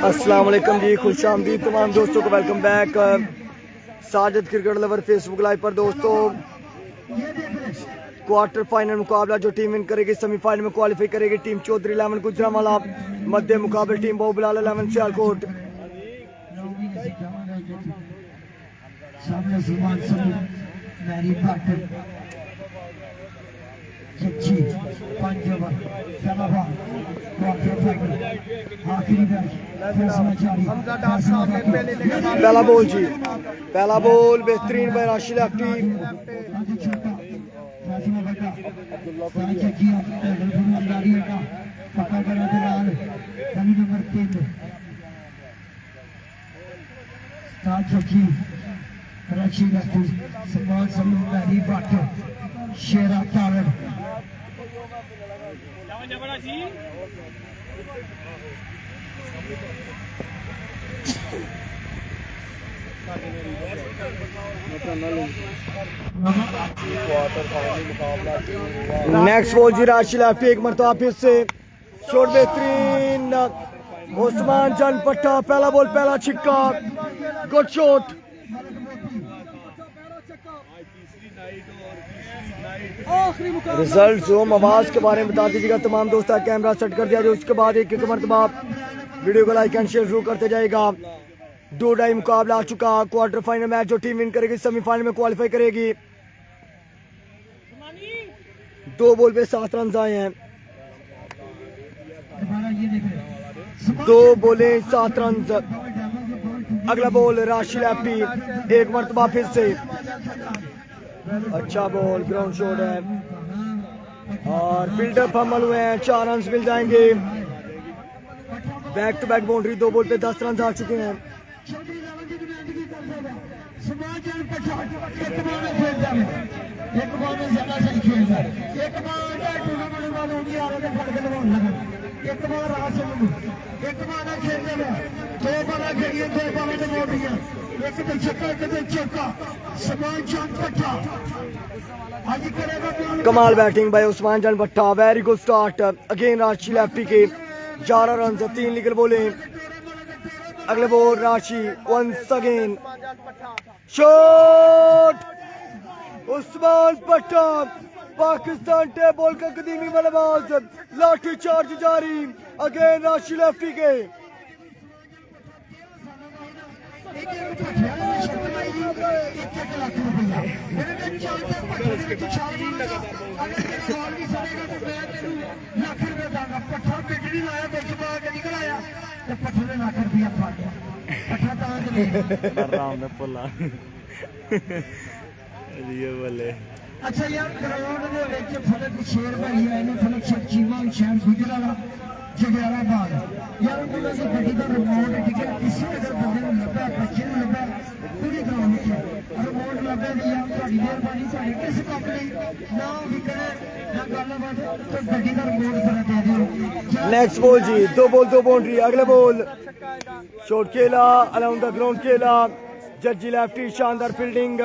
अस्सलाम वालेकुम जी, खुश आमदीद तमाम दोस्तों को। Welcome back Sajid cricket lover Facebook live पर। दोस्तों क्वार्टर फाइनल मुकाबला जो टीम विन करेगी सेमीफाइनल में क्वालिफाई करेगी टीम चौधरी 11 गुजरांवाला, मध्य मुकाबले टीम बाहुबलाल 11 सियालकोट। पहला बॉल जी, पहला बॉल बेहतरीन बाय राशिद लेफ्टी। शेरा तारड़ नेक्स्ट बॉल जी राशिद लेफ्टी, एक मरतबा फिर से शॉट बेहतरीन उस्मान जान पट्टा। पहला बॉल पहला छिक्का, गुड शॉट। रिजल्ट जोम आवाज के बारे में बता दीजिएगा तमाम दोस्तों। कैमरा सेट कर दिया जाए, उसके बाद एक मरतबा वीडियो को लाइक एंड शेयर जरूर करते जाएगा। 2-2 मुकाबला आ चुका। क्वार्टर फाइनल मैच जो टीम विन करेगी सेमीफाइनल में क्वालिफाई करेगी। 2 बॉल पे 7 रन आए हैं, 2 बॉलें 7 रन। अगला बॉल राशिद लेफ्टी, एक मरतबा फिर से अच्छा बॉल, ग्राउंड शॉट है और फील्डर फंबल हुए हैं। 4 रन मिल जाएंगे। Back to back boundary, 2 ball पे 10 रन आ चुके हैं। कमाल बैटिंग भाई उस्मान जान भट्टा, वेरी गुड स्टार्ट। अगेन राशि लेफ्टी के 11 रन, 3 लीगल बोले। अगले बॉल राशि वंस अगेन शॉट, उस्मान भट्टा पाकिस्तान टेप बॉल का कदीमी बल्लेबाज, लाठी चार्ज जारी। अगेन राशि लेफ्टी के अच्छा यार ग्राउंड ਦੇ ਵਿੱਚ ਫਲਕ ਸ਼ੇਰ ਭਾਈ ਆਏ ਨੇ, ਫਲਕ ਸ਼ੇਰ ਚੀਮਾ ਸ਼ਹਿਰ ਗੁਜਰਾਂਵਾਲਾ ਜਗਿਆਰਾਬਾਦ। ਯਾਰ ਉਹਨਾਂ ਦੀ ਗੱਡੀ ਦਾ ਰਿਮੋਟ ਠੀਕ ਹੈ, ਕਿਸੇ ਅਗਰ ਬੰਦੇ ਨੂੰ ਲੱਭਾ, ਬੱਚੇ ਨੂੰ ਲੱਭਾ, ਪੂਰੀ ਗਰਾਊਂਡ ਵਿੱਚ ਰਿਮੋਟ ਲੱਭੇ ਦੀ ਆ। ਤੁਹਾਡੀ ਮਿਹਰਬਾਨੀ, ਤੁਹਾਡੇ ਕਿਸ ਕੰਮ ਲਈ ਨਾ ਵਿਕਣੇ ਨਾ ਗੱਲਬਾਤ, ਤੇ ਗੱਡੀ ਦਾ ਰਿਮੋਟ ਜ਼ਰਾ ਦੇ ਦਿਓ। नेक्स्ट बॉल जी, 2 बॉल 2 बाउंड्री। अगले बॉल शॉट खेला अराउंड द ग्राउंड खेला, जज्जी लेफ्टी शानदार फील्डिंग,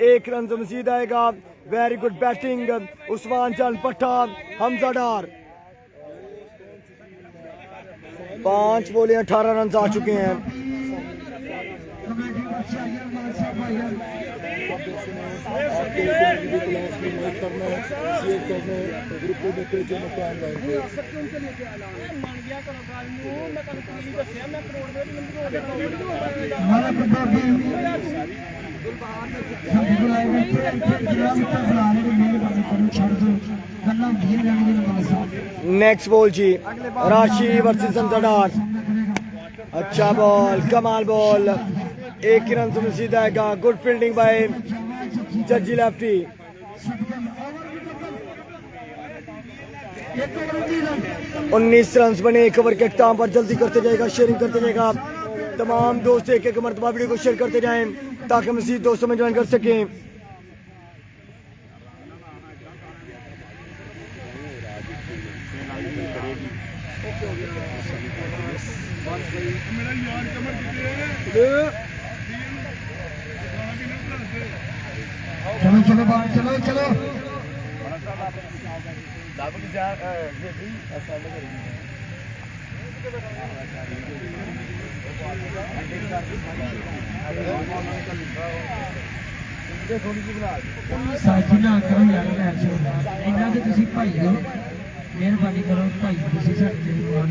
1 रन मजीद आएगा। वेरी गुड बैटिंग उस्मान जान पट्टा, हमजा डार। 5 बॉलें 18 रन आ चुके हैं। नेक्स्ट बॉल जी राशि वर्सेस अंतरडार, अच्छा बॉल, कमाल बॉल, 1 रन से मजीद आएगा। Good fielding by Jajji lefty. 19 run बने, कवर के टाइम पर जल्दी करते जाएगा, शेयरिंग करते जाएगा। तमाम दोस्त एक मरतबा वीडियो को शेयर करते जाएं ताकि मजीद दोस्तों में ज्वाइन कर सकें। चलो चलो बाहर चलो चलो साजिना करो यार मैच इन्ना के तुसी भाई हो मेहरबानी करो भाई तुसी साडे मेहमान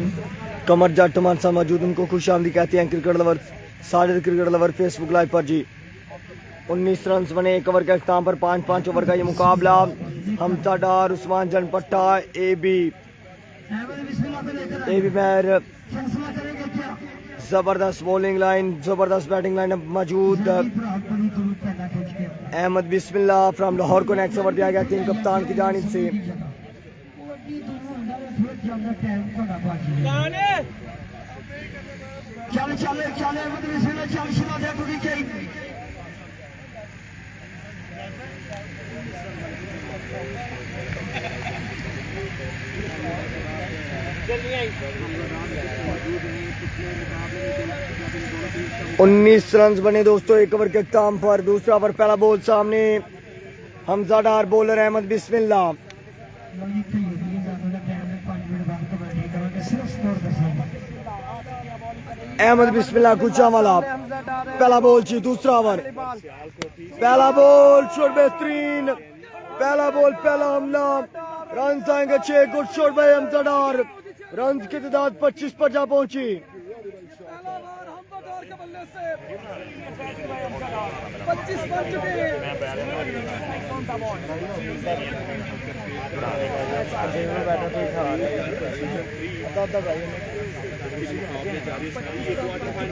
कमर जट मानसा मौजूद उनको खुश आमदी कहते हैं क्रिकेट लवर सारे क्रिकेट लवर फेसबुक लाइव पर जी। 19 रन बने 1 ओवर के अख्ताम पर 5-5 ओवर का ये मुकाबला। हमजा डार उस्मान जन पट्टा ए बी मैर जबरदस्त बॉलिंग लाइन जबरदस्त बैटिंग लाइन मौजूद। अहमद बिस्मिल्लाह फ्रॉम लाहौर को नेक्स्ट ओवर दिया गया टीम कप्तान की जानिब से। चल चल चल अहमद बिस्मिल्लाह चल शुरू दे पूरी चाहिए 19 रन बने दोस्तों 1 ओवर के अख्ताम पर। दूसरा ओवर पहला बॉल सामने हमजा डार बॉलर अहमद बिस्मिल्लाह। अहमद बिस्मिल्लाह कुचा वाला पहला बॉल जी। दूसरा ओवर पहला बॉल शॉट बेहतरीन पहला बॉल पहला हमला रन आएंगे 6 गुड शॉट बाय हमजा डार। रन की तादाद 25 पर जा पहुंची।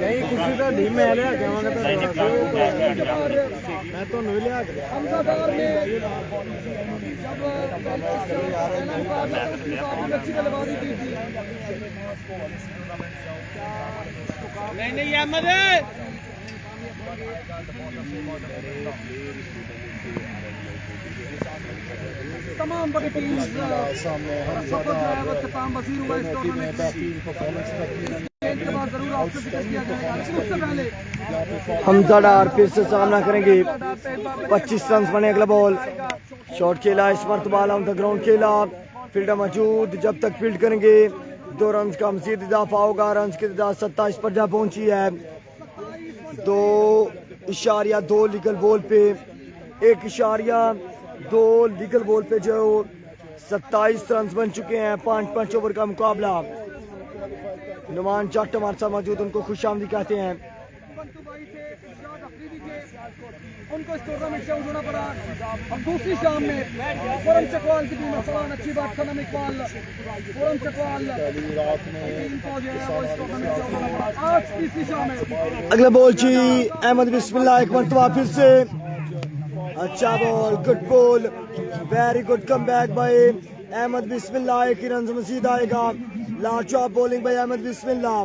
नहीं किसी का दी मैं लिया के मैं तो नहीं लिया के नहीं अहमद तमाम बड़ी टीम सामने तमाम वजीर हुआ इस टूर्नामेंट के बाद जरूर आपसे जिक्र किया जाएगा। उससे पहले हमजा डार फिर से सामना करेंगे। 25 रन बने अगला बॉल शॉट खेला इस मरतबा ऑन द ग्राउंड खेला फील्डर मौजूद जब तक फील्ड करेंगे 2 रन का मजीद इजाफा होगा। रन की तादाद 27 पर जा पहुंची है। 2.2 लीगल बॉल पे 1.2 लीगल बॉल पे जो 27 रन बन चुके हैं। 5-5 ओवर का मुकाबला। नुमान जट हमारे साथ मौजूद उनको खुश आमदी कहते हैं। उनको इस टूर्नामेंट से उड़ना पड़ा। अब दूसरी शाम में फुरम चकवाल की टीम सलान अच्छी बात सनम इकबाल फुरम चकवाल आज तीसरी शाम में अगला बॉल जी अहमद बिस्मिल्लाह एक मरतबा फिर से अच्छा ball good ball very good come back by Ahmed Bismillah. 1 run मजीद आएगा। लाजवाब bowling by Ahmed Bismillah.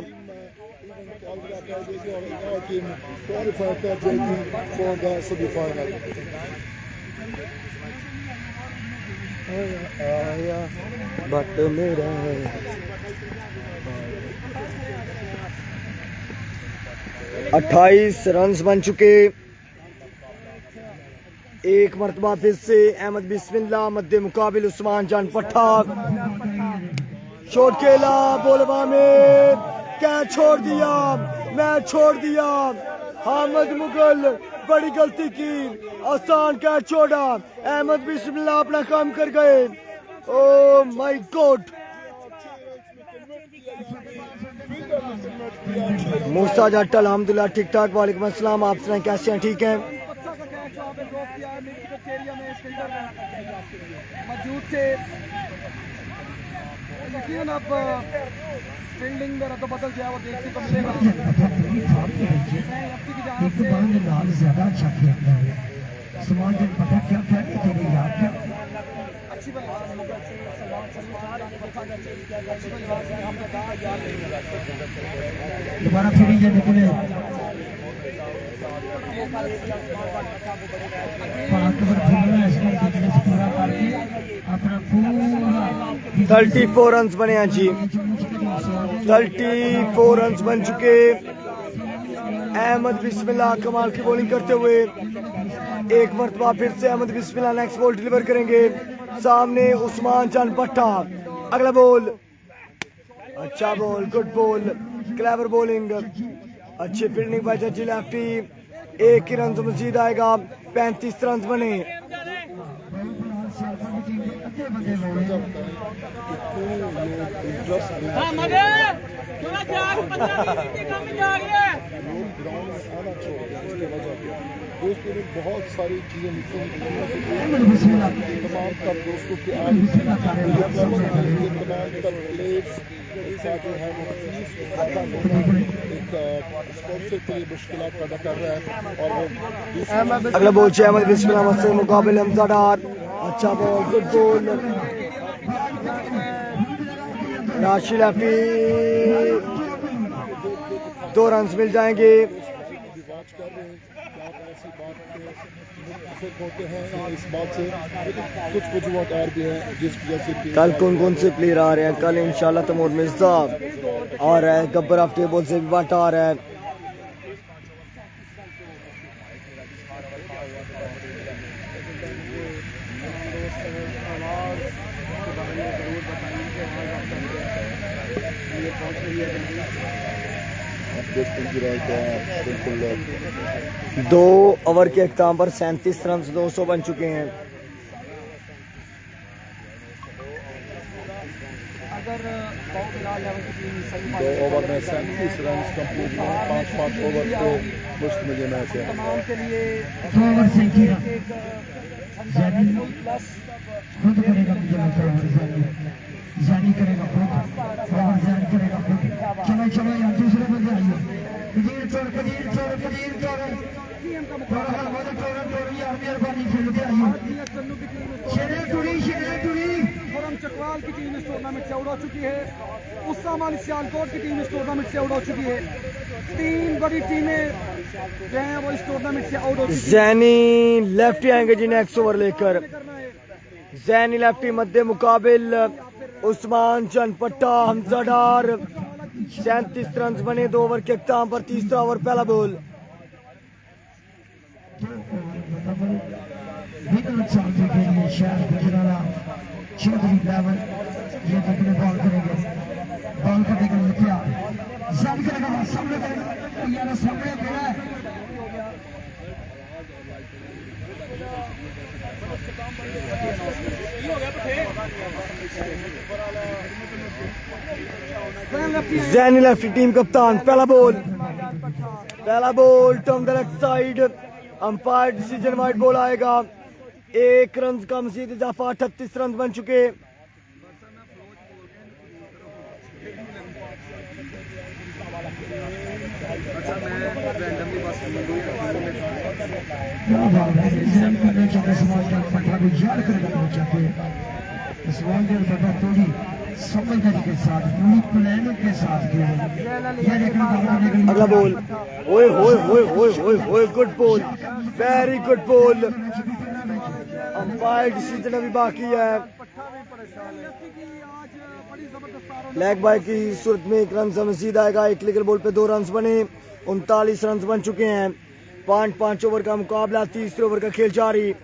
But मेरा 28 रन बन चुके। एक मरतबा फिर से अहमद बिस्मिल्लाह मध्य मुकाबिल उस्मान जान पट्टा शॉट खेला बोलवा में कैच छोड़ दिया मैच छोड़ दिया। हामिद मुगल बड़ी गलती की आसान कैच छोड़ा। अहमद बिस्मिल्लाह अपना काम कर गए। ओ माय गॉड मूसा जट अल्हम्दुलिल्लाह ठीक ठाक। वालेकुम अस्सलाम आप सुनाएं कैसे हैं ठीक हैं। मौजूद थे यकीन अब फील्डिंग में रद्द बदल गया वो देखने को मिलेगा। एक बार में लाल ज्यादा अच्छा खेलता है सलमान जन पता क्या क्या तेरे याद क्या अच्छी दोबारा फिर ये निकले पांच ओवर खेलना है इसमें फिटनेस पूरा करके अपना पूरा 34 रन बने हैं जी। 34 रन बन चुके। अहमद बिस्मिल्लाह कमाल की बॉलिंग करते हुए एक मरतबा फिर से अहमद बिस्मिल्लाह नेक्स्ट बॉल डिलीवर करेंगे। सामने उस्मान जान पट्टा अगला बॉल अच्छा ball good ball clever bowling अच्छी फील्डिंग बाय जज्जी लेफ्टी, एक ही रन मजीद आएगा, 35 रन बने। बहुत सारी चीजें तमाम तब दोस्तों के तमाम तब प्लेयर्स जो है वो फीस एक स्पॉन्सर के लिए मुश्किल पैदा कर रहा है और वो अगला बॉल अहमद बिस्मिल अहमद से मुकाबले हमजा डार, अच्छा बॉल, गुड बॉल, राशि लेफ्टी, 2 रन मिल जाएंगे। रिवाज कर रहे हैं आप ऐसी बात से होते हैं इस बात से, लेकिन कुछ वजूहत और भी हैं जिसकी वजह से कल कौन कौन से प्लेयर आ रहे हैं? कल इंशाल्लाह तैमूर मिर्जा आ रहा है, गब्बर ऑफ टेबल से भी बाटा आ रहा है। बिल्कुल 2 ओवर के अख्ताम पर 37 रन 200 बन चुके हैं। अगर 2 ओवर में 37 रन कंप्लीट हुए, 5 ओवर को मुश्तमिल ये मैच है। तमाम के लिए 2 ओवर से 3 रन प्लस खुद करेगा, मुझे लगता है जानी करेगा खुद, और जानी करेगा खुद। चलो चलो यार, दूसरे बंदे आइए। कदीर चोर यार, मेहरबानी फील्ड पे आइए। चन्नू की टीम शेरे टुरी खुरम चकवाल की टीम इस टूर्नामेंट से आउट हो चुकी है। उस्मान अली सियालकोट की टीम इस टूर्नामेंट से आउट हो चुकी है। 3 बड़ी टीमें जो हैं वो इस टूर्नामेंट से आउट हो चुकी हैं। जैनी लेफ्टी आएंगे जी नेक्स्ट ओवर लेकर। जैनी लेफ्टी मध्य मुकाबिल उस्मान चनपट्टा हमजा डार, 37 रन बने 2 ओवर के अख्ताम पर। तीसरा ओवर पहला बॉल, चौधरी लेवल ये देखने बॉल करेंगे, बॉल करने के लिए क्या सब करेगा, सामने करेगा यार, सामने खेला है। जैनी लेफ्टी टीम कप्तान। पहला ball turn the left side, umpire decision wide ball आएगा। 1 रन का मजीद इजाफा, 38 रन बन चुके। समझदारी के साथ, पूरी प्लानिंग के साथ अगला बॉल, ओए होए होए होए होए होए, good ball, very good ball. Umpire decision अभी बाकी है। लेग बाय की सूरत में 1 रन से मजीद आएगा। एक लीगल बॉल पे 2 रन बने, 39 रन बन चुके हैं। 5 ओवर का मुकाबला, तीसरे ओवर का खेल जारी।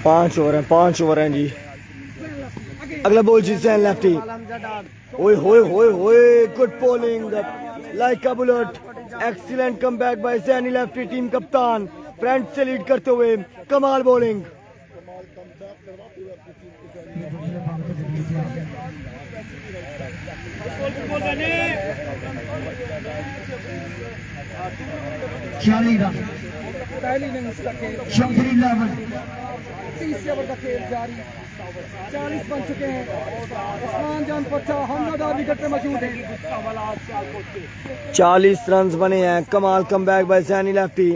पांच ओवर हैं जी। अगला बॉल जी जैन लेफ्टी, ओए होए होए होए, good bowling like a bullet. Excellent comeback by Zaini lefty team कप्तान, फ्रंट से लीड करते हुए कमाल बॉलिंग। चालीस रन पहली इनिंग्स का खेल, चौधरी लेवल। तीसरे ओवर का खेल जारी। 40 बन चुके हैं। उस्मान जान पट्टा हमदार विकेट पे मौजूद है। 40 रन बने हैं, कमाल कमबैक बाय जैनी लेफ्टी।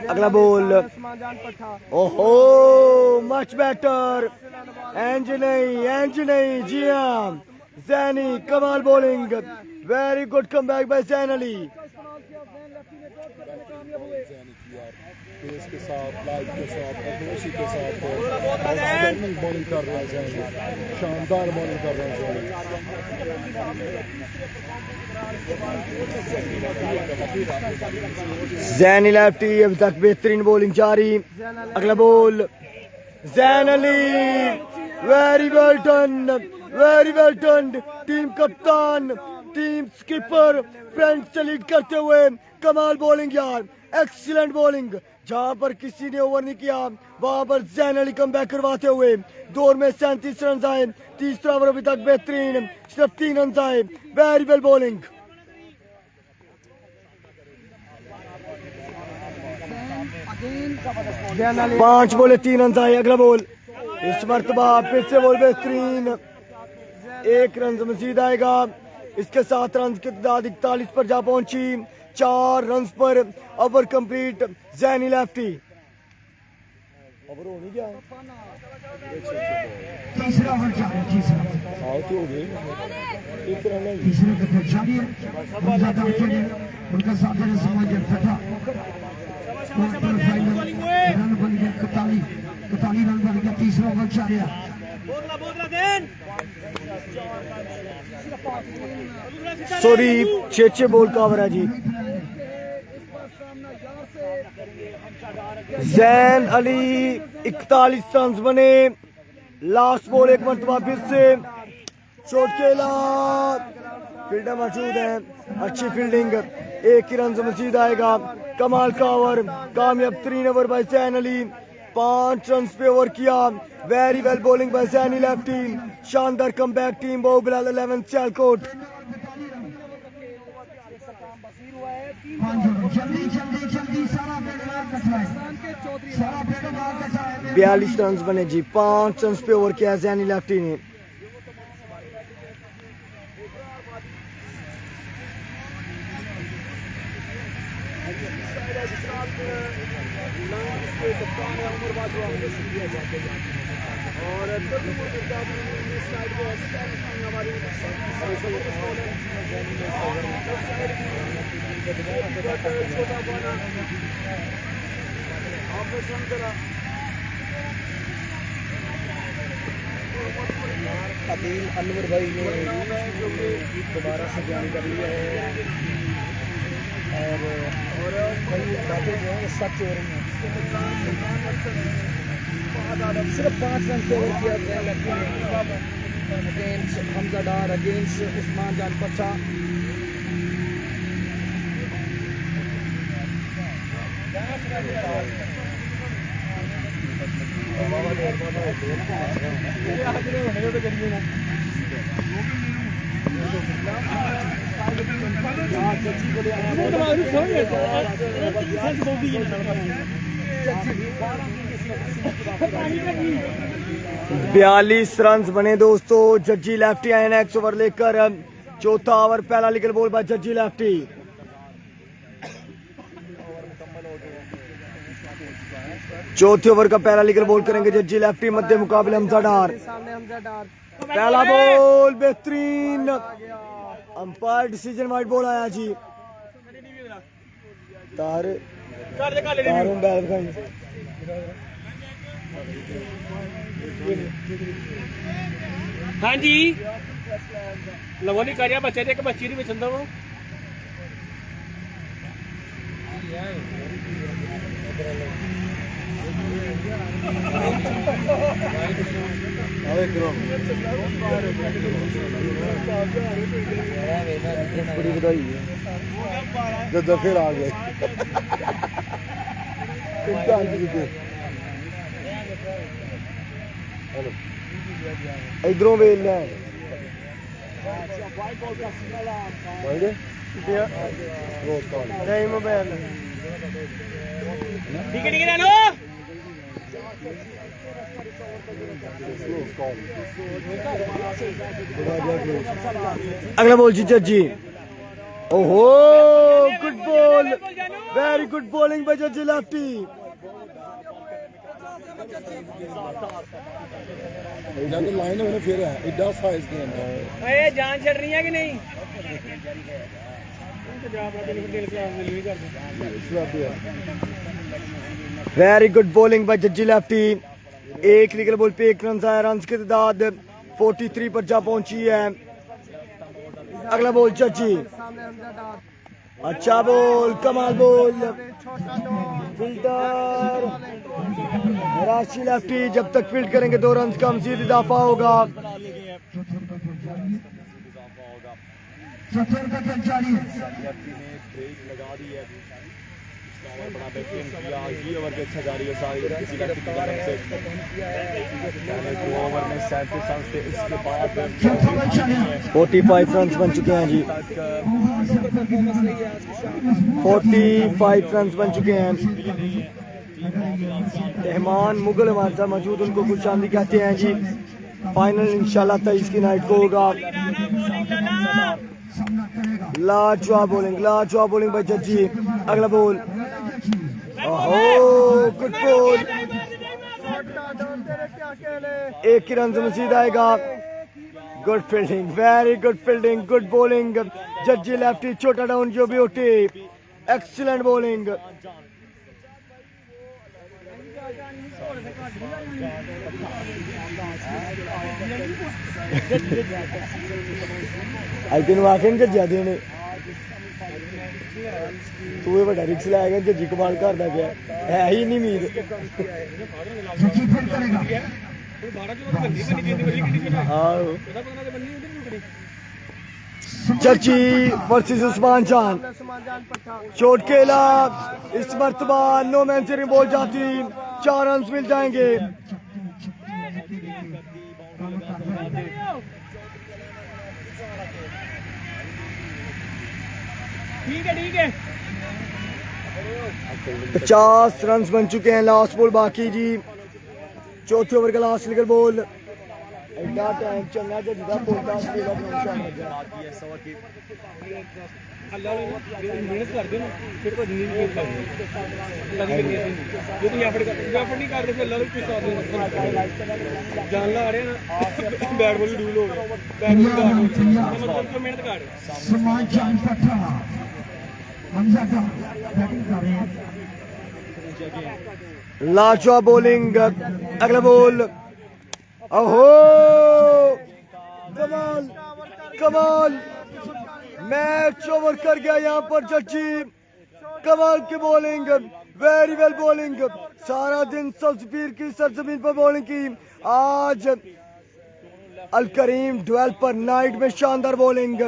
अगला बॉल, उस्मान जान पट्टा, ओहो मच बेटर। एंज नहीं जी हाँ, जैनी कमाल bowling, very good comeback by Jain Ali. इस्तेमाल किया जैन लेफ्टी ने, पेस के साथ, लाइट के साथ, अग्रेसी के साथ बॉलिंग कर रहा है जैनी, शानदार बॉलिंग कर रहा है जैनी लेफ्टी अभी तक बेहतरीन बॉलिंग जारी। अगला ball Jain Ali, very well done. Team कप्तान, टीम स्किपर फ्रेंड्स से लीड करते हुए कमाल बॉलिंग यार, एक्सीलेंट बॉलिंग। जहां पर किसी ने ओवर नहीं किया वहां पर जैन अली कम बैक करवाते हुए दौर में 37 रन आए। तीसरा ओवर अभी तक बेहतरीन, सिर्फ 3 रन आए। Very well bowling. 5 बोले 3 रन आए। अगला बॉल इस मरतबा फिर से बॉल बेहतरीन, 1 रन मजीद आएगा। इसके 7 रन की तादाद 41 पर जा पहुंची। 4 रन पर ओवर कंप्लीट। जैनी लेफ्टी ओवर हो नहीं गया, तीसरा ओवर जारी, तीसरा आउट हो गए, एक रन है। तीसरे के फिर जारी है उनका साथ है समाज फटा रन बन गया 41 रन बन गया। तीसरा ओवर जारी है। सॉरी 6 बॉल का ओवर है जी। जैन अली 41 रन बने। लास्ट बॉल एक मरतबा फिर से शॉट खेला, फील्डर मौजूद है, अच्छी फील्डिंग, 1 ही रन मजीद आएगा। कमाल का ओवर, कामयाब 3 over by Jain Ali, 5 run पे ओवर किया। Very well bowling by Zaini lefty, शानदार कमबैक टीम बाहुबलाल 11 सियालकोट। जल्दी सारा बेड़वार कटवा है, सारा बेड़वार कटा है। 42 रन बने जी, 5 रन पे ओवर किया जैनी लेफ्टी ने। अदील अनवर भाई ने दोबारा से ज्वाइन कर लिया है और कई बातें जो हैं सच हो रही हैं। सिर्फ 5 रन पे ओवर किया गया अगेंस्ट हमजा डार, अगेंस्ट उस्मान जान पचा। बयालीस रन बने दोस्तों। जज्जी लेफ्टी आए नेक्स्ट ओवर लेकर। चौथा ओवर पहला legal ball by Jajji lefty. चौथे ओवर का पहला लीगल बॉल करेंगे जज्जी लेफ्टी, मध्य मुकाबले हमजा डार। पहला बॉल बेहतरीन, अंपायर डिसीजन वाइड बॉल आया जी। तारों बैल भाई हाँ जी लवो नहीं कर बच्चे एक बच्ची नहीं बेचंदा वो बड़ी बधाई है जब फिर आ गए। इधरों वेल है नहीं मोबाइल ठीक है लो अगला बॉल जी जज्जी। ओहो good ball, very good bowling bye Jajji lefty. Line होने फिर है इड्डा साइज गेम है। ए जान छड़ रही है कि नहीं very good bowling bye Jajji lefty. एक निकल बॉल पे 1 रन आया। रन की तादाद 43 पर जा पहुंची है। अगला बॉल जज्जी, अच्छा बॉल, कमाल बॉल, फिल्टर राशि लेफ्टी। जब तक फील्ड करेंगे 2 रन का मजीद इजाफा होगा। बड़ा बेहतरीन किया, ये ओवर भी अच्छा जा रही है सारी किसी लड़की की तरफ से। 2 ओवर में 37 रन से इसके बाद 45 रन बन चुके हैं जी। 45 रन बन चुके हैं। रहमान मुगल हमारे साथ मौजूद, उनको खुशामदी कहते हैं जी। फाइनल इंशाल्लाह 23 की नाइट को होगा। लाजवाब बॉलिंग बाय जज्जी। अगला बॉल, ओहो गुड बॉल, 1 ही रन मजीद आएगा। Good fielding, very good fielding, good bowling Jajji lefty. छोटा डाउन जो भी उठी, एक्सीलेंट बॉलिंग। आई तेन आखे जज्जा देने तू बड़ा रिक्स लै गया। जज्जी कमाल करता गया है ही नहीं उम्मीद। जज्जी वर्सेस उस्मान जान। शॉट खेला, इस मरतबा नो मैन से बॉल जाती, 4 रन मिल जाएंगे। ठीक है 50 रन बन चुके हैं। लास्ट बॉल बाकी जी, चौथे ओवर का लास्ट निकल बॉल। एडा टाइम चंगा जज्जा बोलता मेहनत कर दे ना, फिर कोई नहीं नहीं करते फिर अल्लाह कुछ जान ला रहे ना। बैट बॉल रूल हो गया, बैट बॉल मेहनत कर लाजवाब बॉलिंग। अगला बॉल, ओहो कमाल मैच ओवर कर गया यहाँ पर जज्जी। कमाल की बॉलिंग, वेरी वेल बॉलिंग। सारा दिन सब्जपीर की सरजमीन पर बॉलिंग की। आज अल करीम 12 पर नाइट में शानदार बॉलिंग।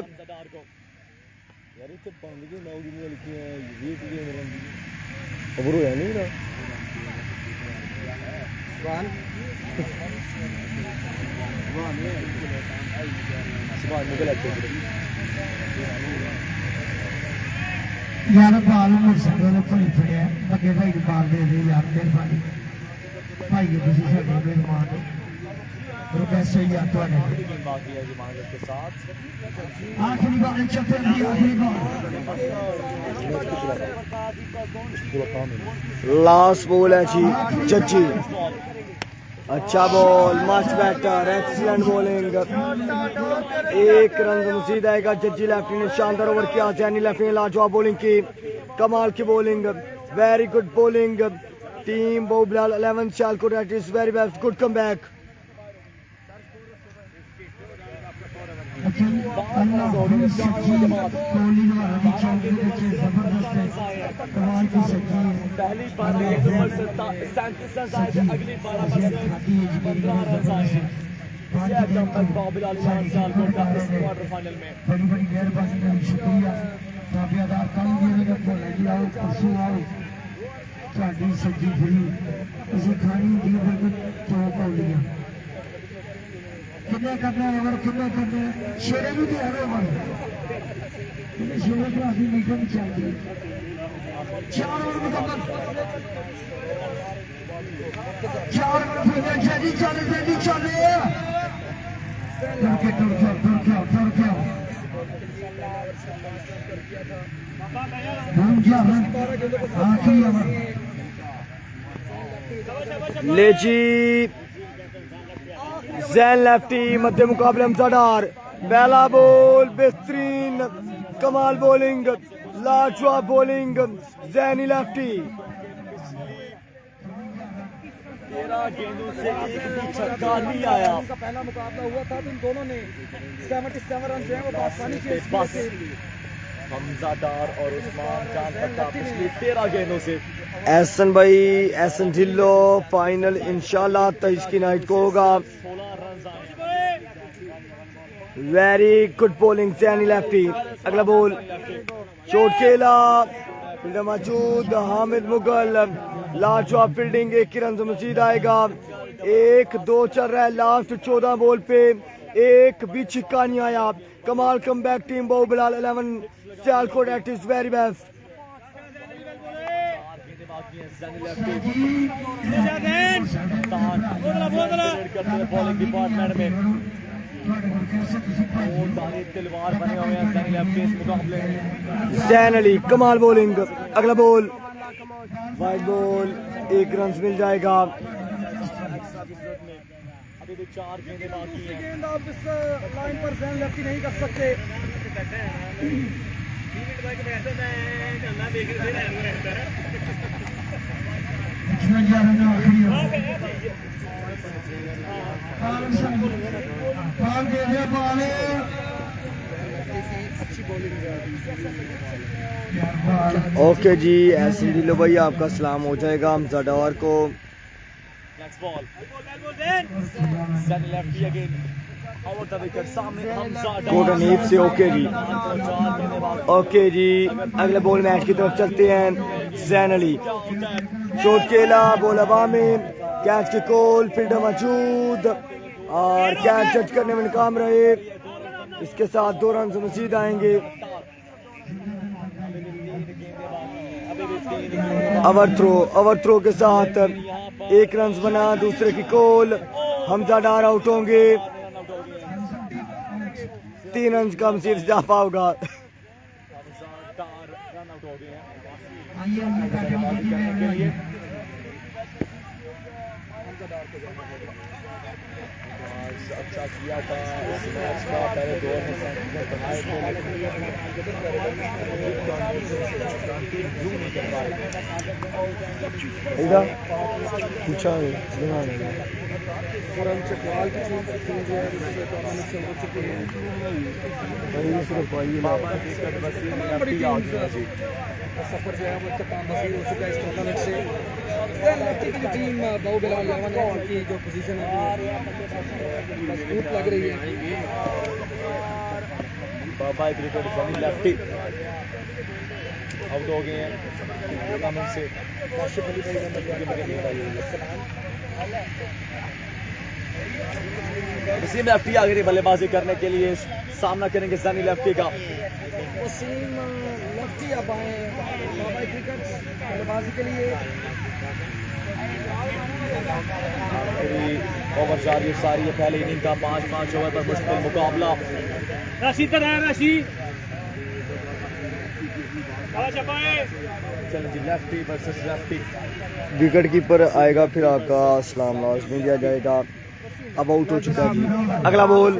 यार बाल मुझसे भाई फड़िया बगे भाई को बाल दे दे यार, मेहरबानी भाई के तुम साडे मेहमान हो। रिक्वेस्ट है यार तुहाडे आखिरी बाल चक्कर दी, आखिरी बाल लास्ट बॉल है जी जज्जी। अच्छा ball, much better, excellent bowling. 1 run मजीद आएगा। जज्जी लेफ्टी ने शानदार ओवर किया। जैनी लेफ्टी ने लाजवाब बॉलिंग की, कमाल की bowling, very good bowling. Team बोबलाल 11 Sialkot is very best, good come back. पहली पारी अगली 12 क्वार्टर फाइनल में। बड़ी बड़ी मेहरबानी का शुक्रिया ताबेदार ਤੁਹਾਡੀ ਸੱਜੀ ਫਰੀ ਅਸੀਂ ਖਾਣੀ ਹੁੰਦੀ ਹੈ ਬਿਲਕੁਲ 2 ਕੌਲੀਆਂ। ਕਿੰਨੇ ਕਰਨੇ ਅਗਰ ਕਿੰਨੇ ਕਰਨੇ ਸ਼ੇਰੇ ਨੂੰ ਤੇ ਆਵੇ ਮਨ ਸ਼ੇਰੇ ਤੋਂ ਅਸੀਂ ਮੀਟਿੰਗ ਚੱਲਦੀ 4 ਓਵਰ ਮੁਕੰਮਲ 4 ਓਵਰ ਜੱਜੀ ਚੱਲ टुर गया आखिरी ओवर ले जी जैन लेफ्टी मध्य मुकाबले हमजा डार। पहला बॉल बेहतरीन कमाल बॉलिंग, लाजवाब बॉलिंग जैनी लेफ्टी। 13 गेंदों से एक भी छक्का नहीं आया। उनका पहला मुकाबला हुआ था तो इन दोनों ने 77 रन जो है वो आसानी से बस हमजा डार और उस्मान जान पट्टा पिछली 13 गेंदों से। एहसन भाई, एहसन ढिल्लो, फाइनल इंशाल्लाह 23 की नाइट को होगा। 16 रन आए। Very good bowling Zaini lefty. अगला बॉल शॉट खेला, फील्डर मौजूद हामिद मुगल, लाजवाब फील्डिंग, 1 रन से मजीद आएगा। 1-2 चल रहा है लास्ट 14 बॉल पे, एक भी छिक्का नहीं आया। कमाल कम बैक टीम बो Bilal 11 Sialkot at is very best. Bowling department में तलवार बने हुए हैं जैनी लेफ्टी इस मुकाबले में। जैन अली कमाल बॉलिंग। अगला बॉल वाइड बॉल, 1 रन मिल जाएगा। अभी भी 4 गेंदें बाकी हैं। गेंद आप इस लाइन पर जैन लेफ्टी नहीं कर सकते। ओके जी, ऐसे ढिल्लो भाई आपका सलाम हो जाएगा हमजा डार को। Next ball Zaini lefty again over the wicket सामने हमजा डार। कोट हनीफ से ओके जी। ओके जी, अगले बॉल मैच की तरफ चलते हैं। जैन अली शॉट खेला, बॉल हवा में, कैच की कॉल, फील्डर मौजूद और कैच जज करने में नाकाम रहे। इसके साथ 2 रन से मजीद आएंगे। ओवर थ्रो के साथ 1 रन बना, दूसरे की कॉल, हमजा डार आउट होंगे। 3 रन का मसीद इजाफा होगा। रन आउट हो गए हैं करने के लिए। अच्छा किया था इस मैच का, पहले दौर में सेंचुरी बनाए थे फरम चकवाल की टीम जो है इस टूर्नामेंट से हो चुकी है। सफर जो है वो तमाम मजीद हो चुका है इस टूर्नामेंट से। लेफ्टी की टीम बहु बिलाल 11 है, उनकी जो पोजीशन है मजबूत लग रही है। बाबा क्रिकेट जैनी लेफ्टी आउट हो गए हैं टूर्नामेंट से। वसीम लेफ्टी आ गई बल्लेबाजी करने के लिए, सामना करेंगे जैनी लेफ्टी का। वसीम लेफ्टी अब आए बाबा क्रिकेट बल्लेबाजी के लिए। आखिरी ओवर जा रही है सारी है पहले इनिंग का। 5-5 ओवर पर मुश्किल मुकाबला। चलें जी, lefty versus lefty. Wicket keeper आएगा, फिर आपका सलाम लाजमी दिया जाएगा। अब आउट हो चुका है जी। अगला ball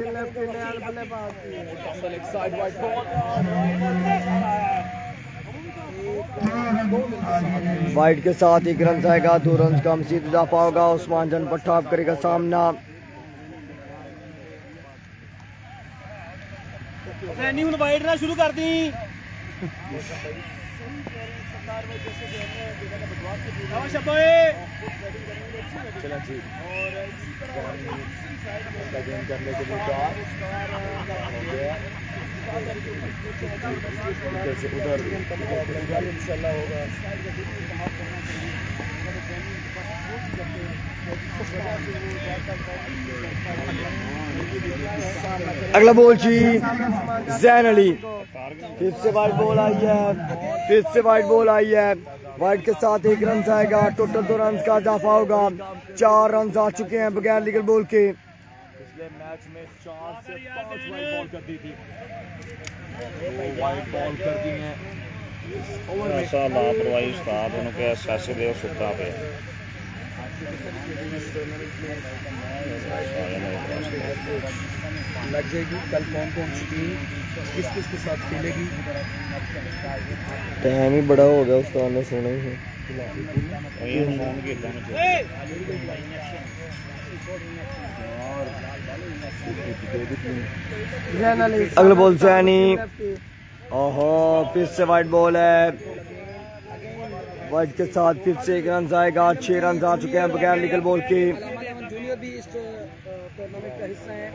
side wide ball, wide के साथ 1 रन आएगा। 2 रन का मजीद इजाफा होगा। उस्मान जान पट्टा करेगा सामना। वाइड ना शुरू कर दी। चलें जी, गेम करने के लिए तैयार हो गया। इधर से उधर इंशाल्लाह होगा। अगला बॉल जी जैन अली, फिर से वाइड बॉल आई है, फिर से वाइड बॉल आई है। वाइड के साथ 1 रन आएगा। टोटल 2 रन का इजाफा होगा। 4 रन आ चुके हैं बगैर लीगल बॉल के। पिछले मैच में 4 से 5 वाइड बॉल कर दी थी, 2 वाइड बॉल कर दी हैं इस ओवर में। ऐसा लापरवाही उस्ताद उन्होंने ऐसे दे सुता पे लग जाएगी कल कौन कौन सी टीम किस किस के साथ खेलेगी। टाइम ही बड़ा हो गया उस्ताद ने सोना ही है। अगला बॉल सैनी, ओहो फिर से वाइट बॉल है, वाइट के साथ फिर से 1 रन आएगा। 6 रन आ चुके हैं बगैर लीगल बॉल के। जूनियर भी इस टूर्नामेंट का हिस्सा है।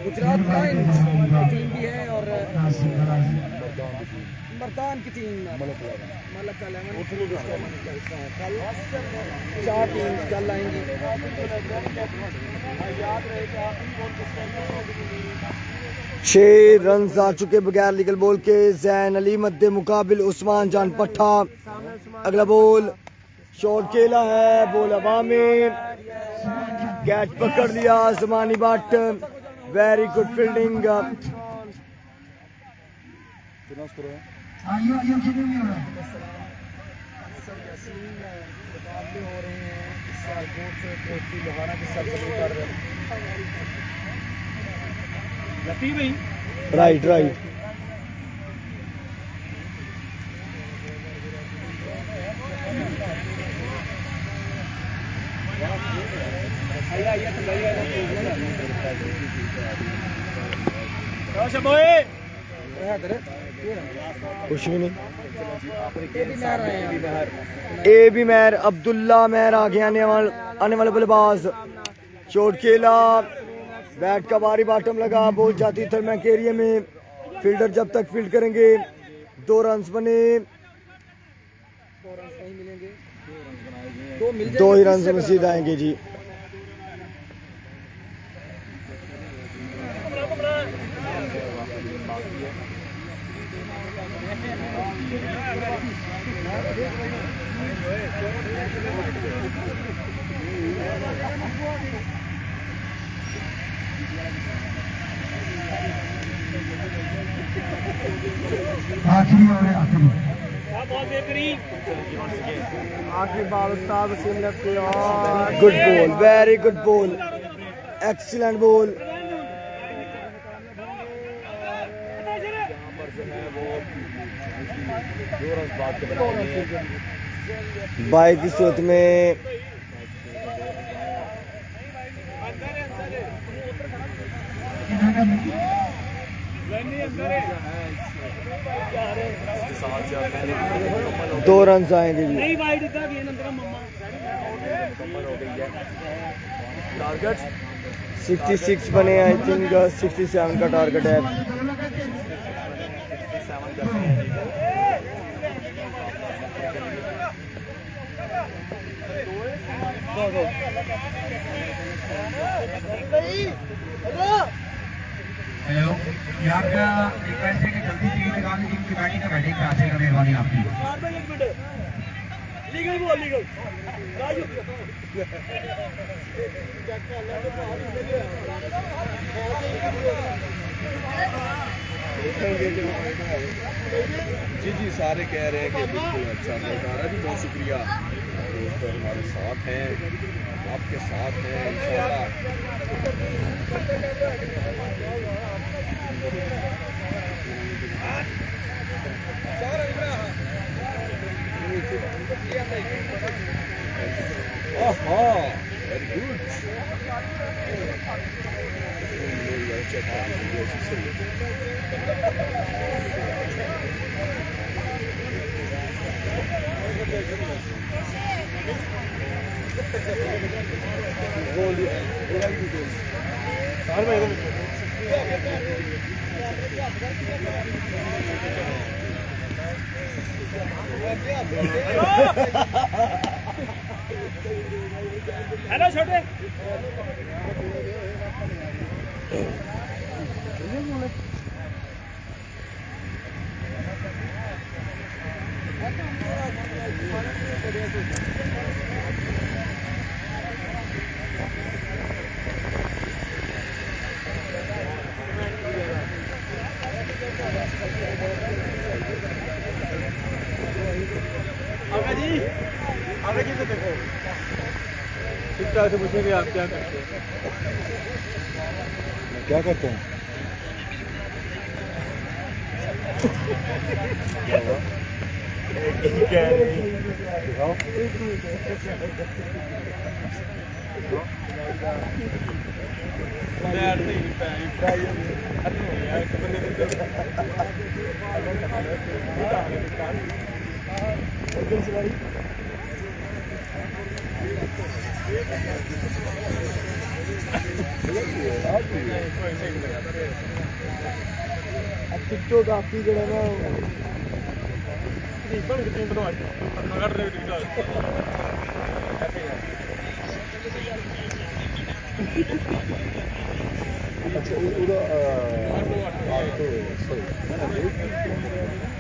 गुजरात टाइम्स टीम भी है और मर्दान की टीम मलक 11 इस टूर्नामेंट का हिस्सा है। कल 4 टीम्स कल आएंगी। 6 रन आ चुके बगैर लीगल बॉल के। जैन अली मध्य मुकाबिल उस्मान जान पट्टा। अगला बॉल शॉट खेला है, बॉल हवा में, कैच पकड़ लिया Zamani Bhatt. Very good fielding. आइयो आइयो क्यों नहीं हो रहा? मुकाबले हो रहे हैं सियालकोट से कोटी लोहारा के सरजमी पर। लतीफ़ भाई राइट राइट। कुछ भी नहीं। ए बी मैर अब्दुल्ला मैर आगे आने वाले बल्लेबाज। शॉट खेला, बैट का भारी बॉटम लगा, बॉल जाती थर्मैक एरिया में। फील्डर जब तक फील्ड करेंगे 2 रन बने। 2 ही रन मजीद आएंगे जी। आखिरी ओवर है, आखिरी। आखिरी बॉल उस्ताद वसीम लेफ्ट की और good ball, very good ball, excellent ball. By की सूरत में दो रन आएंगे जी। टारगेट 66 बने, आई थिंक 67 का टारगेट है। हेलो, ये आपका रिक्वेस्ट है कि जल्दी से ये निकाल लीजिए कि बैटिंग का बैटिंग पे आसेगा, मेहरबानी आपकी। लीगल बॉल लीगल जी जी सारे कह रहे हैं कि बिल्कुल अच्छा नज़ारा जी, बहुत शुक्रिया दोस्तों, हमारे साथ हैं, आपके साथ हैं इंशाल्लाह। Very good. हेलो छोटे आगे जी तो देखो इफ्तार से पूछेंगे आप क्या करते हैं? क्या करते हैं? दिखाओ। मैं ऐड नहीं करता है, खत्म हो गया एक बंदे ने टिकटॉक आपकी जगह ना नहीं बन के टीम बनवा कर रहे अच्छा उधर तो सही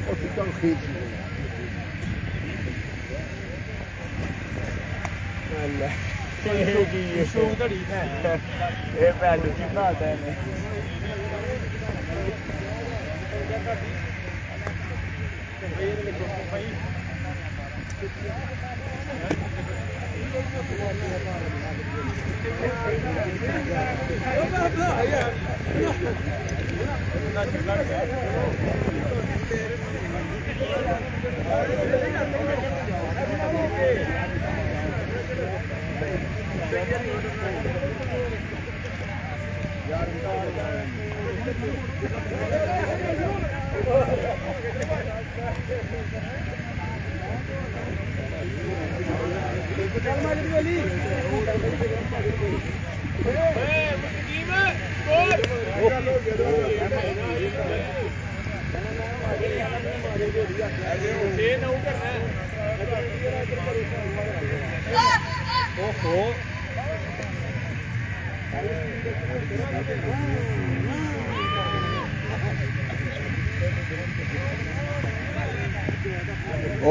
और कितना खींच ये पैर कितना आता है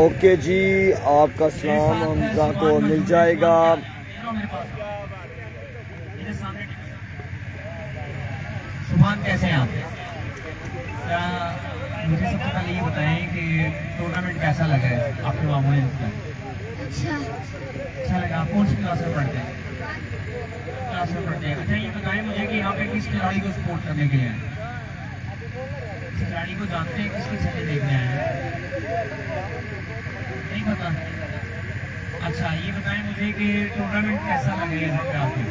ओके जी, आपका सलाम हमजा को मिल जाएगा। सुभान, कैसे हैं आप? क्या मुझे सबसे पहले ये बताएं कि टूर्नामेंट कैसा लगा है आपके मामूली में? अच्छा लगा। आप कौन सी क्लास में पढ़ते हैं? क्लास में पढ़ते हैं। अच्छा, ये बताएं मुझे कि यहाँ पे किस खिलाड़ी को सपोर्ट करने के लिए आए? इस खिलाड़ी को जानते हैं, किसके छक्के देखने आए हैं? नहीं पता। अच्छा, ये बताएं मुझे कि टूर्नामेंट कैसा लगा यहाँ पे आपको?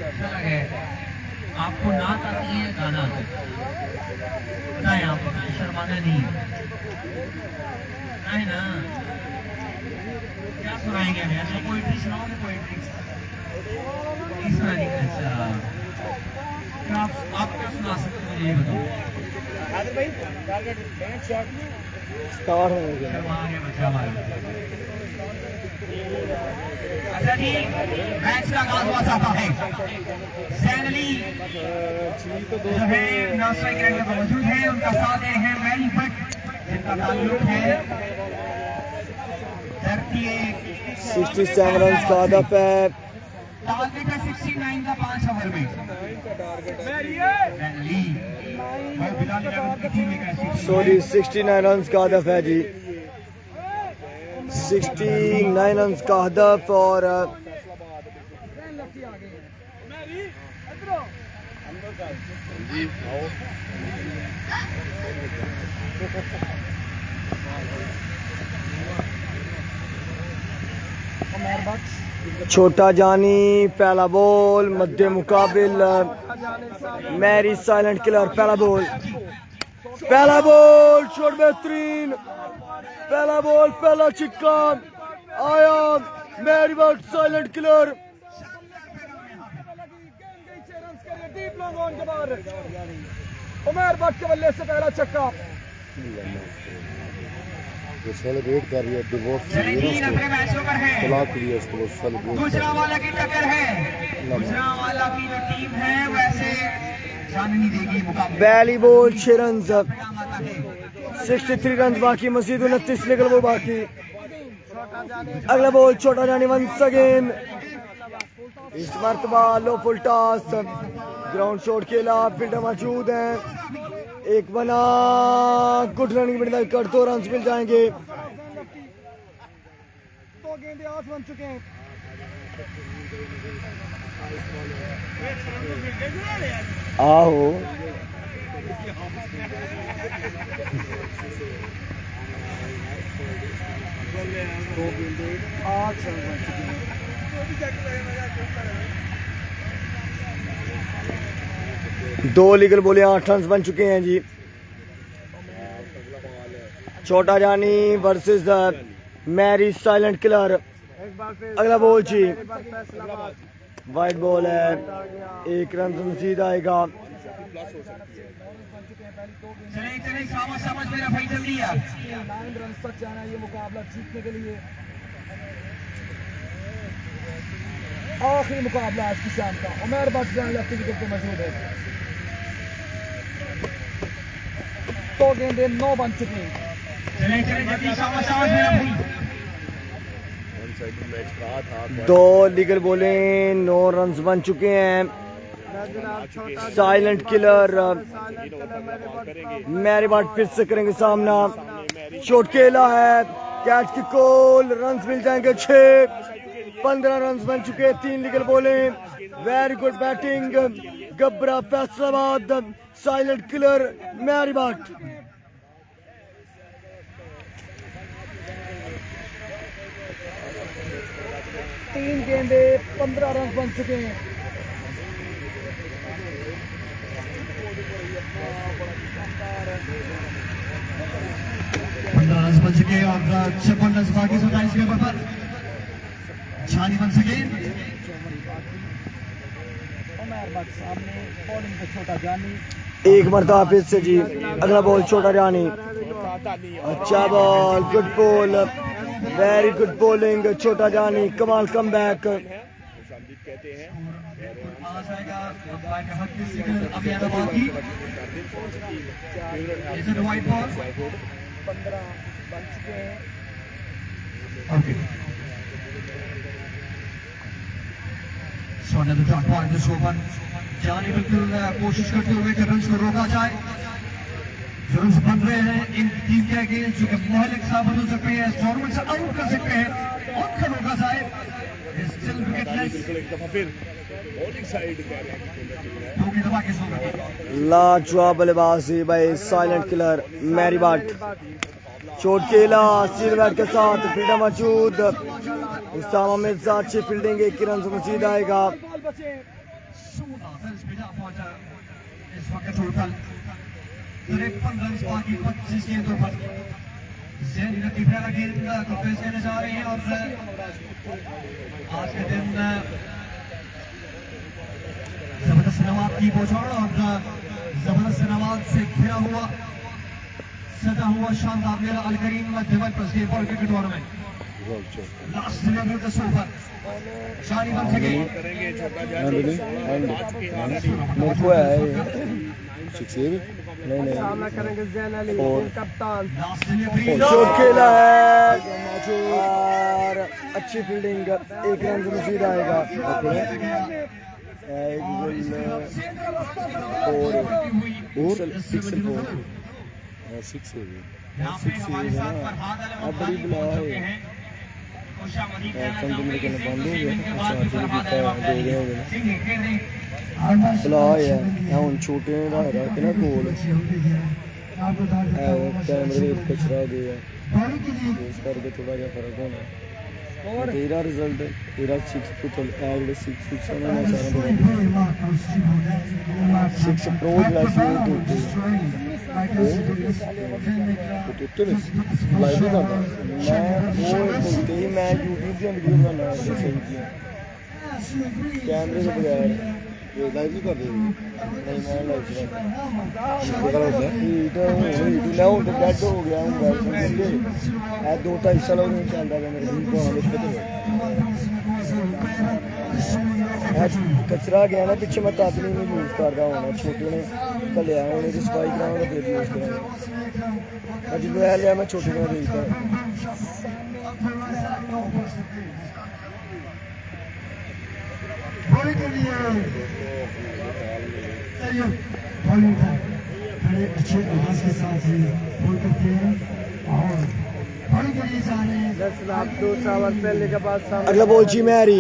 अच्छा लगा। आपको नात आती है, गाना आता है? बताएं आप, शर्माना नहीं है ना? क्या सुनाएंगे हमें? अच्छा, पोइट्री सुनाओगे? पोइट्री सुनाएंगे? अच्छा, क्या आप क्या सुना सकते हैं मुझे ये बताओ। स्टार हो गया। शर्मा गया बच्चा हमारा। अच्छा जी, मैच का आगाज हुआ जाता है। सैन अली जो है नासर ग्राउंड में मौजूद है, उनका साथ दे रहे हैं मैरी भट्ट, जिनका ताल्लुक है धरती 67 रन का हदफ है। टारगेट है 69 का 5 ओवर में। सैन अली वो बिलाल यादव की टीम में कैसी? सॉरी, 69 रन का हदफ है जी। 69 रन का हदफ और छोटा जानी पहला बॉल, मध्य मुकाबिल मैरी साइलेंट किलर पहला बॉल, शॉट बेहतरीन, पहला बॉल, पहला छिक्का आया, मैरी but silent killer. Umar Bhatt के बल्ले से पहला छक्का। वो सेलिब्रेट कर रही है डिवोर्स तलाक के लिए उसको सेलिब्रेट गुजरांवाला की टक्कर है। गुजरांवाला की जो टीम है वैसे चांदनी देगी मुकाबले। पहली बॉल 6 रन, 63 रन बाकी, मजीद 29 निकल वो बाकी। अगला बॉल छोटा जानी वंस अगेन, इस मरतबा लो फुल टॉस, ग्राउंड शॉट खेला, फील्डर मौजूद है, एक बना, गुड रनिंग मिल कर 2 रन मिल जाएंगे। 2 गेंदे 8 बन चुके हैं। आहो दो लीगल बोले 8 रन बन चुके हैं जी। छोटा जानी वर्सेस द मैरी साइलेंट किलर। अगला बॉल जी वाइट बॉल है, 1 रन मजीद आएगा। शाबाश मेरा भाई जल्दी यार। 9 रन तक जाना है ये मुकाबला जीतने के लिए। आखिरी मुकाबला आज की शाम का। उमर बख्श लेफ्ट विकेट पे मौजूद है। तो गेंदें 9 बन चुकी हैं। चले जल्दी शाबाश मेरा भाई। दो लीगल बोले 9 रन बन चुके हैं। साइलेंट किलर मैरी बाट फिर से करेंगे सामना। शॉट खेला है, कैच की कॉल, रन मिल जाएंगे 6। 15 रन बन चुके, 3 लीगल बोले। वेरी गुड बैटिंग गब्बरा फैसलाबाद, साइलेंट किलर मैरी बाट। तीन गेंदे 15 रन बन चुके हैं। बन चुके और 56 रन बाकी 27 के ऊपर छानी बन सके। उमर बख्श सामने बॉलिंग पे छोटा जानी। एक मरतबा फिर से जी। अगला बॉल छोटा जानी। अच्छा ball, good ball, very good bowling छोटा जानी। कमाल कम बैक। वाइट बॉल 15 बन चुके हैं। जानी बिल्कुल कोशिश करते हुए कि रन को रोका जाए। रन बन रहे हैं इन टीम के अगेंस्ट जो कि महलिक साबित हो सकते हैं, टूर्नामेंट से आउट कर सकते हैं और रोका जाए। स्टिल विकेटलेस लाजवाब बल्लेबाजी भाई साइलेंट किलर मैरी बाट। चोट खेला सीधे बैट के साथ, फील्डर मौजूद। उसामा मिर्जा अच्छी फील्डिंग, 1 रन मजीद आएगा। इस वक्त टोटल 53 रन बाकी 25 गेंदों पर। जैनी लतीफा का गेंद को पेश करने जा रहे हैं और आज के दिन जबरदस्त नवाब की बौछार और जबरदस्त नवाब से घिरा हुआ सजा हुआ शानदार मेरा अल करीम डेवलपर्स के ball cricket tournament last level का सोफर शानी बन सके। मुझको है सामना करेंगे जैन अली कप्तान। शॉट खेला है और अच्छी फील्डिंग, 1 रन मजीद आएगा। बड़ी बुला है बुला है हूँ छोटे रख ना कोल कैमरे कचरा गया इस करके थोड़ा जहा फर्क होना। तेरा रिजल्ट तेरा 6 टोटल एवरेज 6 होना सारा 6 अप्रोच लाइफ लाइव भी करता मैं वो बोलते ही मैं यूट्यूब की वीडियो बनाना सही कैमरे से बगैर ये लाइव नहीं कर रहे नहीं मैं लाइव हीट मैं हूँ तो डेड हो गया हूँ 2-2.5 साल हो गए चलता था मेरे कचरा गया ना पिछले मैं तातनी में यूज़ कर रहा हूँ छोटे ने कलिया उन्हें जो सफाई कराऊंगा फिर यूज़ करूँगा अभी मैं लिया मैं छोटे को देखता बड़े अच्छे आवाज के साथ ही बोल करते हैं और बड़ी बड़ी जाने 10 लाख 2 ओवर पहले के बाद अगला बॉल जी मैरी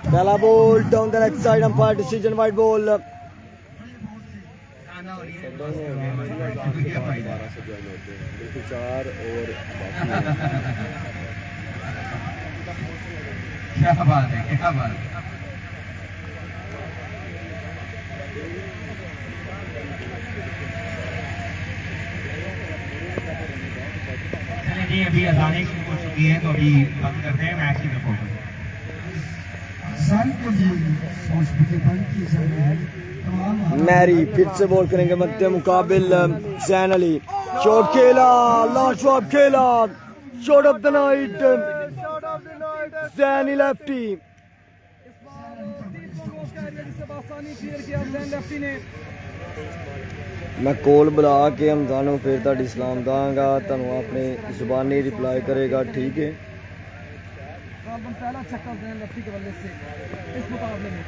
पहला ball down the left side, umpire decision wide ball. बिल्कुल 4 और क्या बात है, क्या बात है। चलिए जी, अभी अजाने शुरू हो चुकी है तो अभी बंद करते हैं मैच की तरफ। मैरी फिर से बॉल करेंगे मध्य मुकाबिल जैन अली। शॉट खेला, लाजवाब खेला, shot of the night Zaini lefty. मैं कॉल बुला के हमजानों फिर तुहाडी सलाम दांगा, तुहानू अपने जुबानी रिप्लाई करेगा, ठीक है। पहला छक्का जैन लेफ्टी के बल्ले से इस मुकाबले में।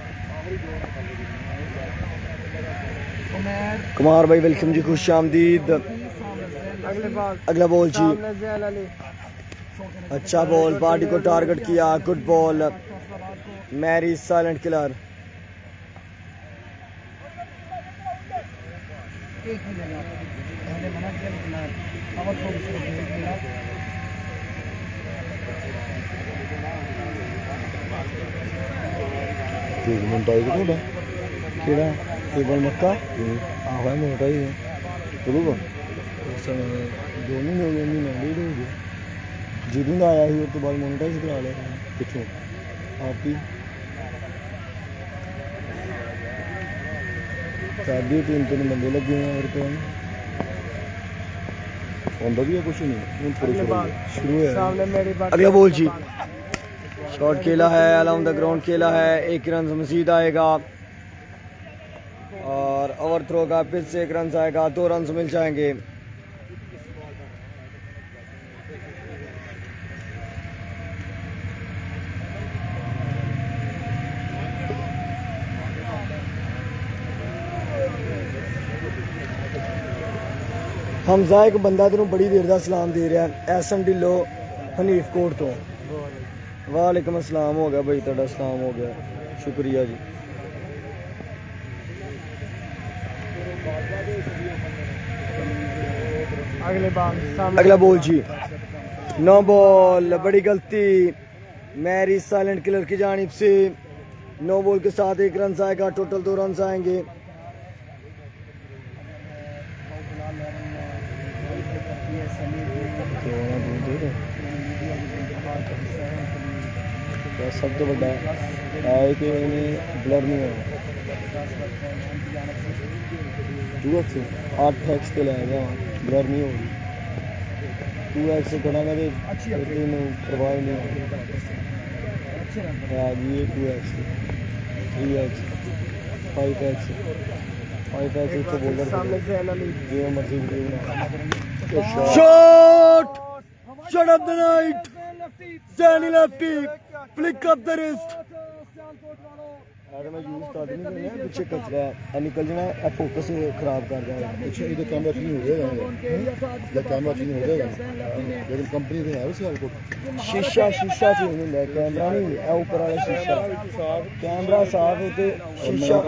कुमार भाई वेलकम जी, खुश आमदीद। अगला बॉल जी, अच्छा बॉल, पार्टी को टारगेट किया, गुड बॉल। मैरी साइलेंट किलर। केड़ा टेबल मक्का आहो है मोटा ही है चलूगा 2 महीने हो गए, महीना 1.5 हो गया जिदों का आया ही उस तो बाद मोनेटाइज करा लिया पिछों आप ही 3.5 बंदे लगे हैं और कोई होंदा भी है कुछ नहीं शुरू है। अगला बॉल जी, शॉट खेला है, अराउंड द ग्राउंड खेला है, 1 रन मजीद आएगा और ओवर थ्रो का फिर से 1 रन आएगा, 2 रन मिल जाएंगे। हमजा एक बंदा तेन बड़ी देर का सलाम दे रहा है, एसएम ढिल्लो हनीफ कोट तो। वालेकुम अस्सलाम, हो गया भाई तेरा सलाम हो गया, शुक्रिया जी। अगला बॉल जी, नो बॉल, बड़ी गलती मैरी साइलेंट किलर की जानिब से। नो बॉल के साथ 1 रन आएगा, टोटल 2 रन आएंगे। सब तो बड़ा है कि ब्लर नहीं हो 2x 8x पे लाएगा, ब्लर नहीं होगी 2x से करांगा तो परवाह नहीं होगी। 2x 3x 5x तो बॉलर जो मर्जी shot shot of the night Zaini lefty flick off the wrist. मैं यूज कर नहीं करना, पीछे कचरा है निकल जाना है, फोकस खराब कर देगा। अच्छा इधर कैमरा चेंज हो जाएगा, कैमरा चेंज हो जाएगा लेकिन कंपनी से है उसे आपको शीशा चेंज होता है, कैमरा नहीं है ऊपर वाला शीशा, कैमरा साफ होते शीशा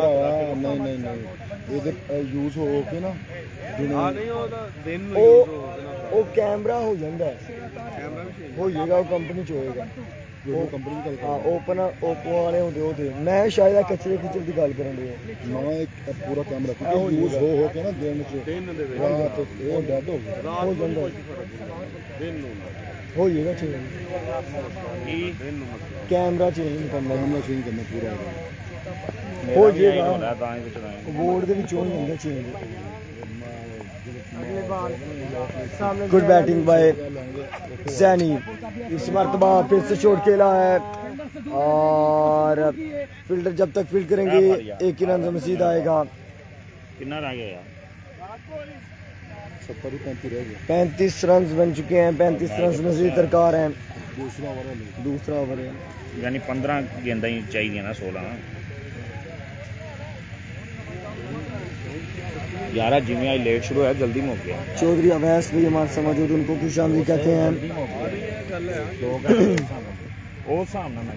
नहीं इधर यूज हो के ना वो कैमरा हो जाता है, हो जाएगा वो कंपनी च होएगा। कंपनी का हाँ ओपन ओपो वाले होते होते मैं शायद कचरे की गल कर रही हूँ ना एक पूरा कैमरा यूज हो के ना दिन से रात वो डेड हो गया हो जाता हो जाएगा चेंज, कैमरा चेंज करना पूरा हो जाएगा, बोर्ड के विचों ही होंगे चेंज। गुड बैटिंग बाय जैनी, इस मरतबा फिर से शॉट खेला है और फील्डर जब तक फील्ड करेंगे 1 ही रन मजीद आएगा। कितना रह गया यार? 35 रन बन चुके हैं, 35 रन मजीद दरकार हैं। दूसरा ओवर है यानी 15 गेंदा ही चाहिए ना, 16 11 जिम्मे आज लेट शुरू है, जल्दी मुक गया। चौधरी अवैस भी हमारे साथ मौजूद, उनको खुश आमदीद कहते हैं। वो सामने मैं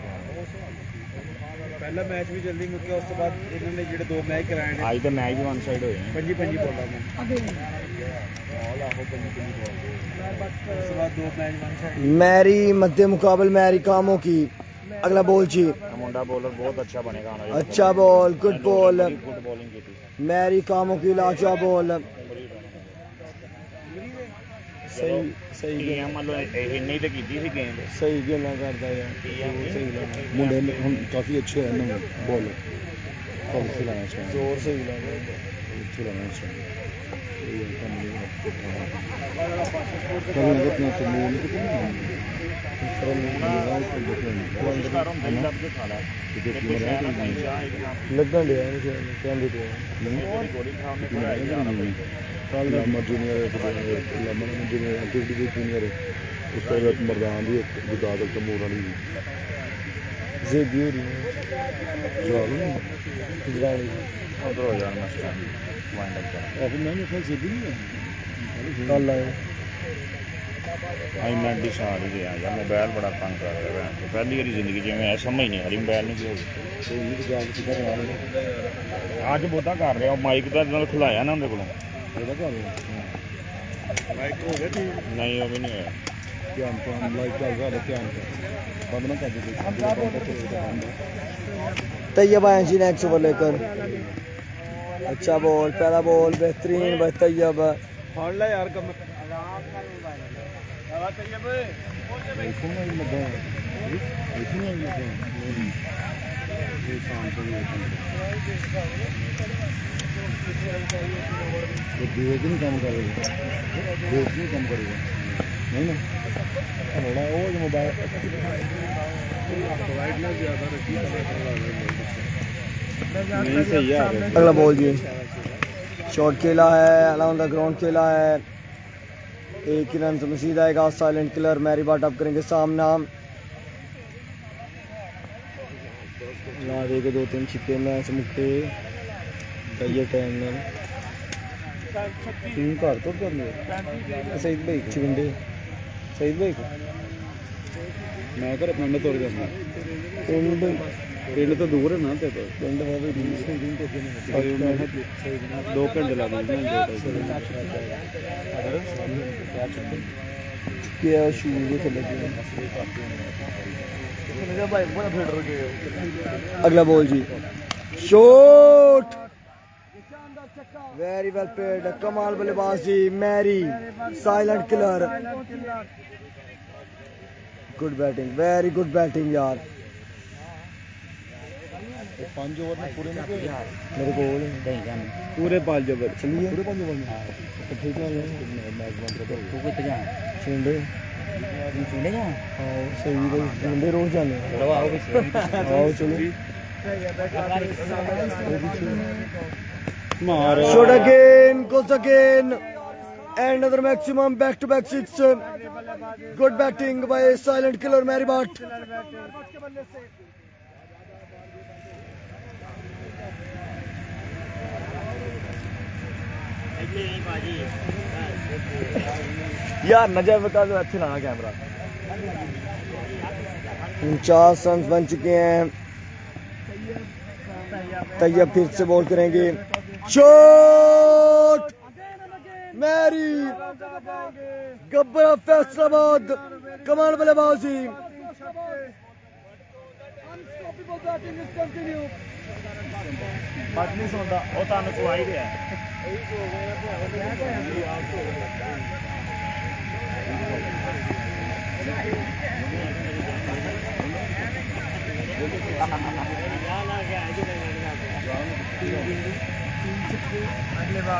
पहला मैच भी जल्दी मुक्या उस तो बाद इन्होंने जेडे दो मैच कराए ने आज तो मैच भी वन साइड होए हैं 25 बॉलां में बॉल आहो 25 बॉल उस तो बाद दो मैच वन साइड मैरी मध्य मुकाबल मैरी कामों की अगला बॉल जी मुंडा बॉलर बहुत अच्छा बनेगा आने अच्छा ball good ball good bowling की थी मैरी कामों की लाजवाब बॉल सही सही टीम मतलब इन्नी तो की थी गेंद सही गल्लां करदा यार मुंडे हम काफ़ी अच्छे हैं ना बॉलर कल खिलाना चाहिए जोर से ही लगा खिलाना चाहिए कल लगत ना तो मूल लगन दिया कहंदे पे कल लामा जूनियर लामा जूनियर एंटी जूनियर उसके बाद मरदान भी गुदाद तमूर वाली जेबी हो रही जवाब है उधर हो जाना मस्त वाइंड अप कर अब मैंने कहा से भी नहीं कल आए आई मैं डिसाइड ही गया यार मोबाइल बड़ा तंग कर रहा है तो पहली बारी जिंदगी में मैं समझ नहीं आ रही मोबाइल नहीं क्यों तो ये जाग सीधा करा ले ਅੱਜ ਬਹੁਤਾ ਕਰ ਰਿਹਾ ਮਾਈਕ ਦਾ ਨਾਲ ਖੁਲਾਇਆ ਨਾ ਉਹਦੇ ਕੋਲੋਂ ਇਹਦਾ ਕਰ ਲੈ माइक हो गया ठीक ਨਹੀਂ ਉਹ ਵੀ ਨਹੀਂ ਹੋਇਆ ਧਿਆਨ ਤੋਂ ਲਾਈਕ ਚੱਲ ਰਿਹਾ ਧਿਆਨ ਤੋਂ ਬੰਦ ना कर दे तैयब आए जी नेक्स्ट ओवर लेकर अच्छा बॉल पहला बॉल बेहतरीन भाई तैयब फाड़ ला यार कम आईफोन में लगा आईफोन में लगा ये शाम को ये देख नहीं काम करेगा देख नहीं काम करेगा नहीं ना थोड़ा वो जो मोबाइल ब्राइटनेस ज़्यादा रखी नहीं सही है अगला बॉल जी शॉट खेला है अराउंड द ग्राउंड खेला है एक ही रन से मजीद आएगा साइलेंट किलर मैरी बाट अप करेंगे सामना लावे के 2-3 छिक्के मैच मुक्के कई टाइम में तीन घर तो करने सईद भाई चिवंडे सईद भाई को मैं कर पिंड तुर जाना पिंड तो दूर है ना ते पिंड है भी 2 घंटे लग क्या शूज से लगे अगला बॉल जी शॉट वेरी वेल प्लेड कमाल बल्लेबाजी मैरी silent killer good batting very good batting यार 5 ओवर में पूरे में मेरे को पूरे 5 ओवर चलिए पूरे 5 ओवर में ठीक है मैच बंद कर दो चुंडे आओ सही भाई चुंडे रोज जाने आओ चलो shot again goes again and another maximum back to back 6 good batting by silent killer Maribat यार नजर बता दो अच्छे लगा कैमरा 49 रन बन चुके हैं तैयब फिर से बॉल करेंगे शॉट मैरी गब्बरा फैसलाबाद कमाल बल्लेबाजी बट नहीं सुनता वो ਤੁਹਾਨੂੰ ਖਵਾਈ ਰਿਹਾ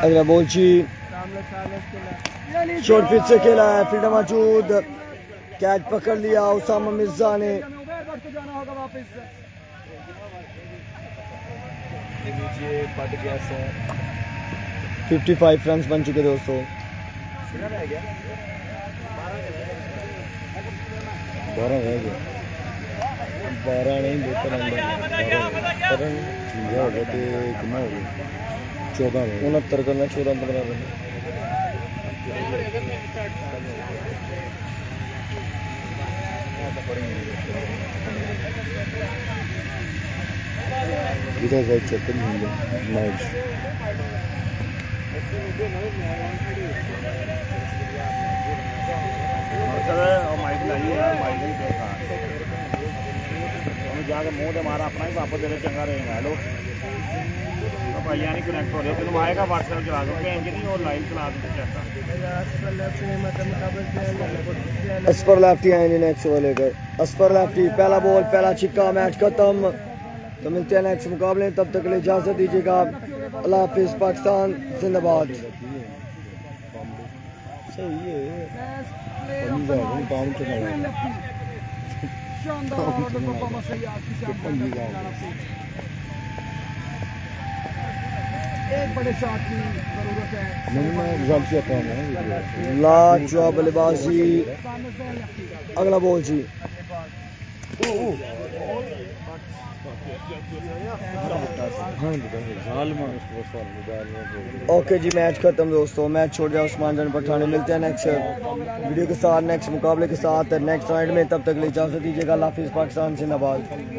अगला बॉल जी शॉट पिच से खेला है फील्डर मौजूद कैच पकड़ लिया उसामा मिर्जा ने जाना होगा वापस 55 रन बन चुके दोस्तों 12 रह गए 12 नहीं 12 हो गया तो कितना हो गया 14 रह 69 करना 14-15 रन इधर साइड चक्कर नहीं है मैच माइक लाइए यार, माइक ही देखा जाके मुंह दे मारा अपना ही वापस दे चंगा रहेगा। हेलो तो भैया नहीं कनेक्ट हो रहे हो, तुम आएगा व्हाट्सएप चला दो कहीं नहीं, और लाइव चला दो चेक। असफर लेफ्टी आएंगे नेक्स्ट ओवर लेकर। असफर लेफ्टी पहला बॉल पहला छिक्का, मैच खत्म। तो मिलते हैं नेक्स्ट मुकाबले में, तब तक के लिए इजाजत दीजिएगा। अल्लाह हाफिज, पाकिस्तान जिंदाबाद। सही है काम एक बड़े शॉट की जरूरत है। मैं रिजल्ट से आता हूँ लाजवाब बल्लेबाजी। अगला बॉल जी। ओके जी, मैच खत्म दोस्तों। मैच छोड़ जाओ उस्मान जान पठाने। मिलते हैं नेक्स्ट वीडियो के साथ, नेक्स्ट मुकाबले के साथ नेक्स्ट राउंड में। तब तक के लिए इजाजत दीजिएगा। अल्लाह हाफिज, पाकिस्तान जिंदाबाद।